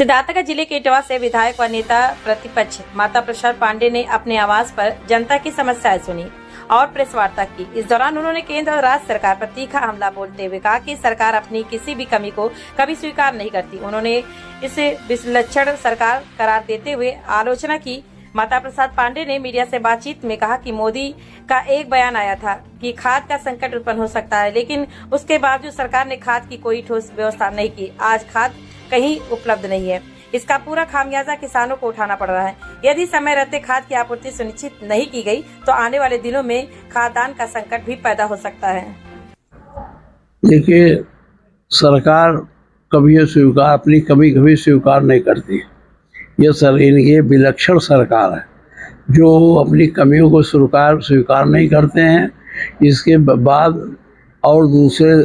सिद्धार्थनगर जिले के इटवा से विधायक व नेता प्रतिपक्ष माता प्रसाद पांडे ने अपने आवास पर जनता की समस्याएं सुनी और प्रेस वार्ता की। इस दौरान उन्होंने केंद्र और राज्य सरकार पर तीखा हमला बोलते हुए कहा कि सरकार अपनी किसी भी कमी को कभी स्वीकार नहीं करती। उन्होंने इसे विलक्षण सरकार करार देते हुए आलोचना की। माता प्रसाद पांडे ने मीडिया से बातचीत में कहा कि मोदी का एक बयान आया था कि खाद का संकट उत्पन्न हो सकता है, लेकिन उसके बावजूद सरकार ने खाद की कोई ठोस व्यवस्था नहीं की। आज खाद कहीं उपलब्ध नहीं है। इसका पूरा खामियाजा किसानों को उठाना पड़ रहा है। यदि समय रहते खाद की आपूर्ति सुनिश्चित नहीं की गई तो आने वाले दिनों में खाद्यान्न का संकट भी पैदा हो सकता है। देखिए, सरकार कभी अपनी कमी कभी स्वीकार नहीं करती। ये विलक्षण सरकार है जो अपनी कमियों को स्वीकार नहीं करते हैं। इसके बाद और दूसरे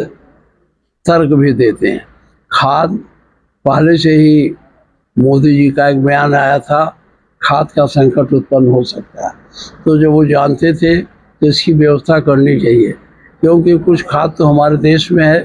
तर्क भी देते हैं। खाद पहले से ही मोदी जी का एक बयान आया था, खाद का संकट उत्पन्न हो सकता है। तो जब वो जानते थे तो इसकी व्यवस्था करनी चाहिए, क्योंकि कुछ खाद तो हमारे देश में है,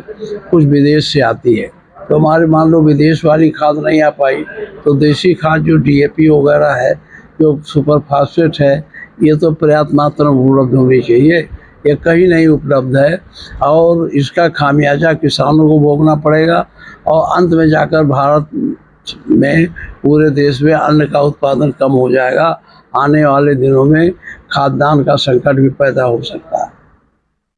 कुछ विदेश से आती है। तो हमारे मान लो विदेश वाली खाद नहीं आ पाई तो देसी खाद जो DAP वगैरह है, जो सुपर फास्फेट है, ये तो पर्याप्त मात्रा में उपलब्ध होनी चाहिए। ये कहीं नहीं उपलब्ध है और इसका खामियाजा किसानों को भोगना पड़ेगा और अंत में जाकर भारत में, पूरे देश में अन्न का उत्पादन कम हो जाएगा। आने वाले दिनों में खाद्यान्न का संकट भी पैदा हो सकता है।